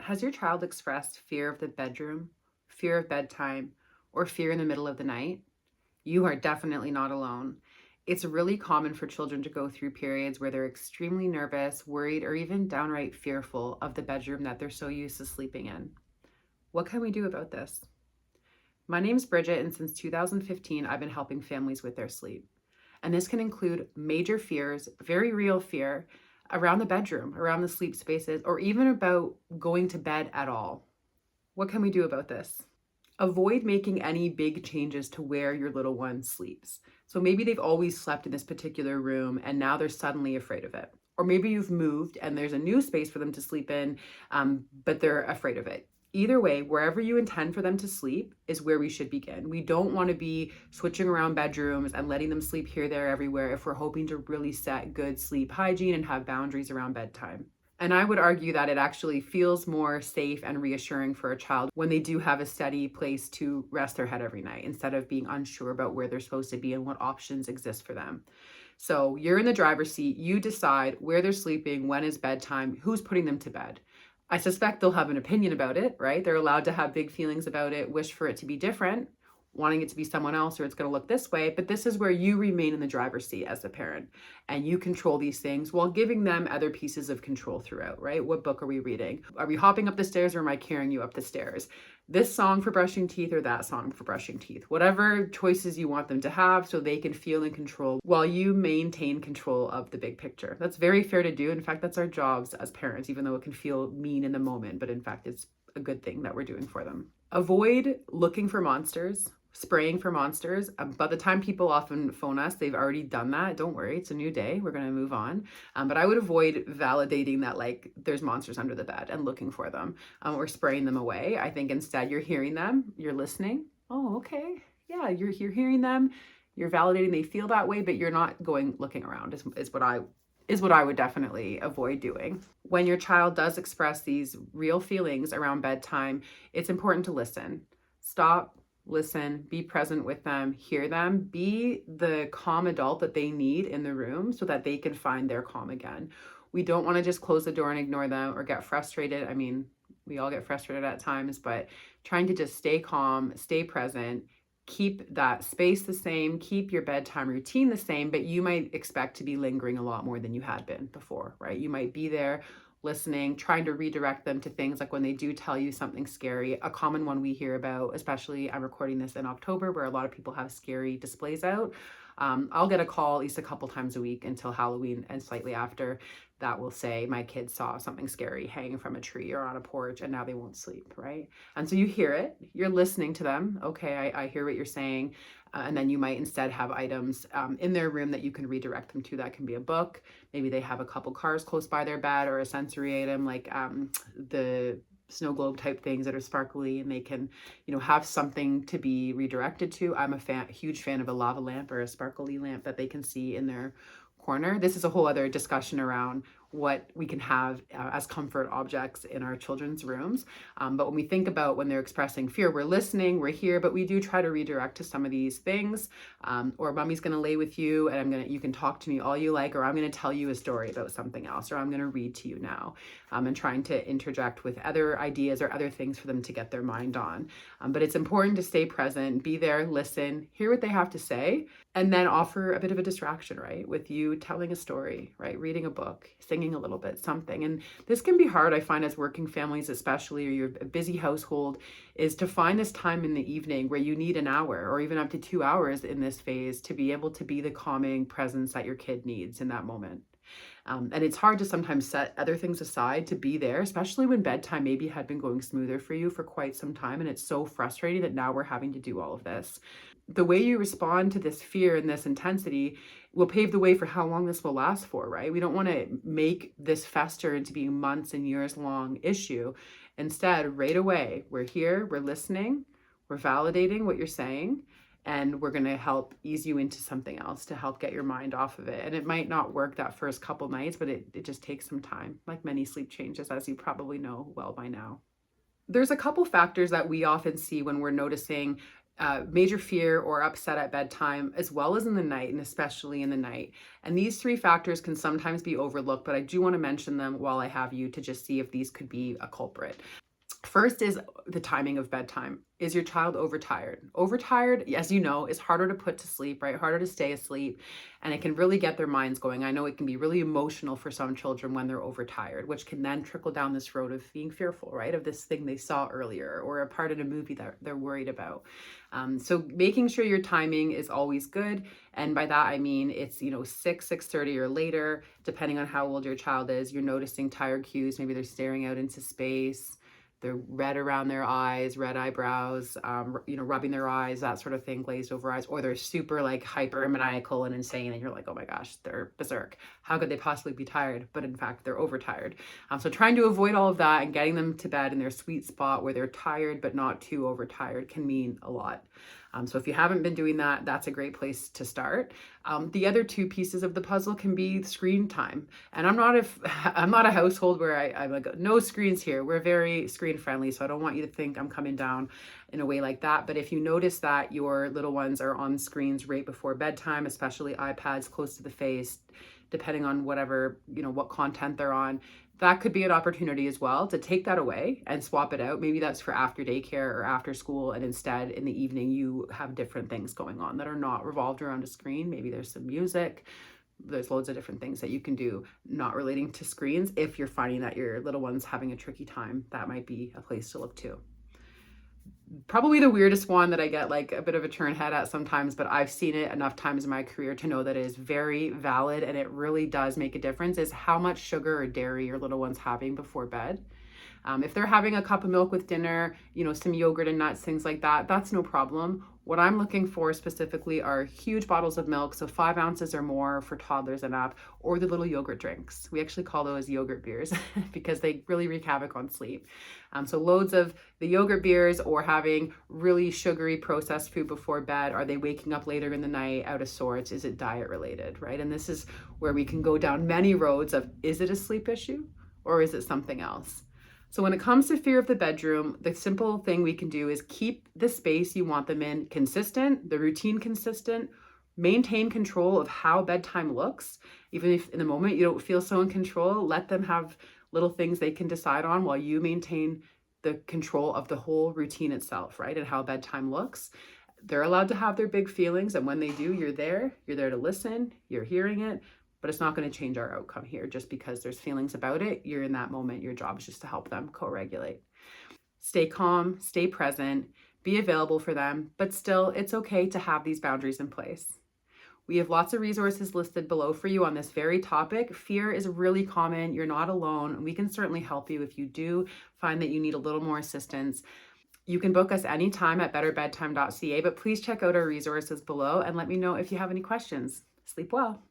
Has your child expressed fear of the bedroom, fear of bedtime, or fear in the middle of the night? You are definitely not alone. It's really common for children to go through periods where they're extremely nervous, worried, or even downright fearful of the bedroom that they're so used to sleeping in. What can we do about this? My name's Bridget, and since 2015, I've been helping families with their sleep. And this can include major fears, very real fear around the bedroom, around the sleep spaces, or even about going to bed at all. What can we do about this? Avoid making any big changes to where your little one sleeps. So maybe they've always slept in this particular room and now they're suddenly afraid of it. Or maybe you've moved and there's a new space for them to sleep in, but they're afraid of it. Either way, wherever you intend for them to sleep is where we should begin. We don't want to be switching around bedrooms and letting them sleep here, there, everywhere if we're hoping to really set good sleep hygiene and have boundaries around bedtime. And I would argue that it actually feels more safe and reassuring for a child when they do have a steady place to rest their head every night instead of being unsure about where they're supposed to be and what options exist for them. So you're in the driver's seat. You decide where they're sleeping, when is bedtime, who's putting them to bed. I suspect they'll have an opinion about it, right? They're allowed to have big feelings about it, wish for it to be different, wanting it to be someone else or it's going to look this way. But this is where you remain in the driver's seat as a parent and you control these things while giving them other pieces of control throughout, right? What book are we reading? Are we hopping up the stairs or am I carrying you up the stairs? This song for brushing teeth or that song for brushing teeth? Whatever choices you want them to have so they can feel in control while you maintain control of the big picture. That's very fair to do. In fact, that's our jobs as parents, even though it can feel mean in the moment, but in fact, it's a good thing that we're doing for them. Avoid looking for monsters, spraying for monsters. By the time people often phone us, they've already done that. Don't worry, it's a new day. We're going to move on. But I would avoid validating that like there's monsters under the bed and looking for them or spraying them away. I think instead you're hearing them, you're listening. Oh, okay. Yeah, you're hearing them. You're validating they feel that way, but you're not going looking around is what I would definitely avoid doing. When your child does express these real feelings around bedtime, it's important to listen. Stop, listen, be present with them, hear them, be the calm adult that they need in the room so that they can find their calm again. We don't want to just close the door and ignore them or get frustrated. I mean, we all get frustrated at times, but trying to just stay calm, stay present, keep that space the same, keep your bedtime routine the same, but you might expect to be lingering a lot more than you had been before, right? You might be there listening, trying to redirect them to things like when they do tell you something scary. A common one we hear about, especially I'm recording this in October where a lot of people have scary displays out. I'll get a call at least a couple times a week until Halloween and slightly after that will say my kid saw something scary hanging from a tree or on a porch and now they won't sleep, right? And so you hear it, you're listening to them. Okay, I hear what you're saying. And then you might instead have items in their room that you can redirect them to. That can be a book. Maybe they have a couple cars close by their bed or a sensory item like the snow globe type things that are sparkly and they can, have something to be redirected to. I'm a huge fan of a lava lamp or a sparkly lamp that they can see in their corner. This is a whole other discussion around what we can have as comfort objects in our children's rooms. But when we think about when they're expressing fear, we're listening, we're here, but we do try to redirect to some of these things. Or mommy's going to lay with you and you can talk to me all you like, or I'm going to tell you a story about something else, or I'm going to read to you now. And trying to interject with other ideas or other things for them to get their mind on. But it's important to stay present, be there, listen, hear what they have to say, and then offer a bit of a distraction, right? With you telling a story, right? Reading a book, singing a little bit, something. And this can be hard, I find, as working families, especially, or you're a busy household, is to find this time in the evening where you need an hour or even up to 2 hours in this phase to be able to be the calming presence that your kid needs in that moment. And it's hard to sometimes set other things aside to be there, especially when bedtime maybe had been going smoother for you for quite some time. And it's so frustrating that now we're having to do all of this. The way you respond to this fear and this intensity will pave the way for how long this will last for, right? We don't want to make this fester into being months and years long issue. Instead, right away, we're here, we're listening, we're validating what you're saying, and we're going to help ease you into something else to help get your mind off of it. And it might not work that first couple nights, but it just takes some time, like many sleep changes, as you probably know well by now. There's a couple factors that we often see when we're noticing major fear or upset at bedtime, as well as in the night, and especially in the night. And these three factors can sometimes be overlooked, but I do want to mention them while I have you to just see if these could be a culprit. First is the timing of bedtime. Is your child overtired? Overtired, as you know, is harder to put to sleep, right? Harder to stay asleep, and it can really get their minds going. I know it can be really emotional for some children when they're overtired, which can then trickle down this road of being fearful, right? Of this thing they saw earlier or a part in a movie that they're worried about. So making sure your timing is always good. And by that, I mean, it's, 6:30 or later, depending on how old your child is. You're noticing tired cues. Maybe they're staring out into space. They're red around their eyes, red eyebrows, rubbing their eyes, that sort of thing, glazed over eyes, or they're super like hyper maniacal and insane, and you're like, oh my gosh, they're berserk. How could they possibly be tired? But in fact, they're overtired. So trying to avoid all of that and getting them to bed in their sweet spot where they're tired but not too overtired can mean a lot. So if you haven't been doing that, that's a great place to start. The other two pieces of the puzzle can be screen time. And I'm not a household where I'm like, no screens here. We're very screen friendly. So I don't want you to think I'm coming down in a way like that. But if you notice that your little ones are on screens right before bedtime, especially iPads close to the face, depending on whatever, what content they're on, that could be an opportunity as well to take that away and swap it out. Maybe that's for after daycare or after school. And instead in the evening, you have different things going on that are not revolved around a screen. Maybe there's some music. There's loads of different things that you can do not relating to screens. If you're finding that your little one's having a tricky time, that might be a place to look to. Probably the weirdest one that I get like a bit of a turn head at sometimes, but I've seen it enough times in my career to know that it is very valid and it really does make a difference, is how much sugar or dairy your little one's having before bed. If they're having a cup of milk with dinner, some yogurt and nuts, things like that, that's no problem. What I'm looking for specifically are huge bottles of milk, so 5 ounces or more for toddlers and up, or the little yogurt drinks. We actually call those yogurt beers because they really wreak havoc on sleep. So loads of the yogurt beers, or having really sugary processed food before bed. Are they waking up later in the night out of sorts? Is it diet related, right? And this is where we can go down many roads of, is it a sleep issue or is it something else? So when it comes to fear of the bedroom, the simple thing we can do is keep the space you want them in consistent, the routine consistent, maintain control of how bedtime looks. Even if in the moment you don't feel so in control, let them have little things they can decide on while you maintain the control of the whole routine itself, right? And how bedtime looks. They're allowed to have their big feelings, and when they do, you're there to listen, you're hearing it. But it's not going to change our outcome here just because there's feelings about it. You're in that moment. Your job is just to help them co-regulate. Stay calm, stay present, be available for them, but still, it's okay to have these boundaries in place. We have lots of resources listed below for you on this very topic. Fear is really common. You're not alone. We can certainly help you if you do find that you need a little more assistance. You can book us anytime at betterbedtime.ca, but please check out our resources below and let me know if you have any questions. Sleep well.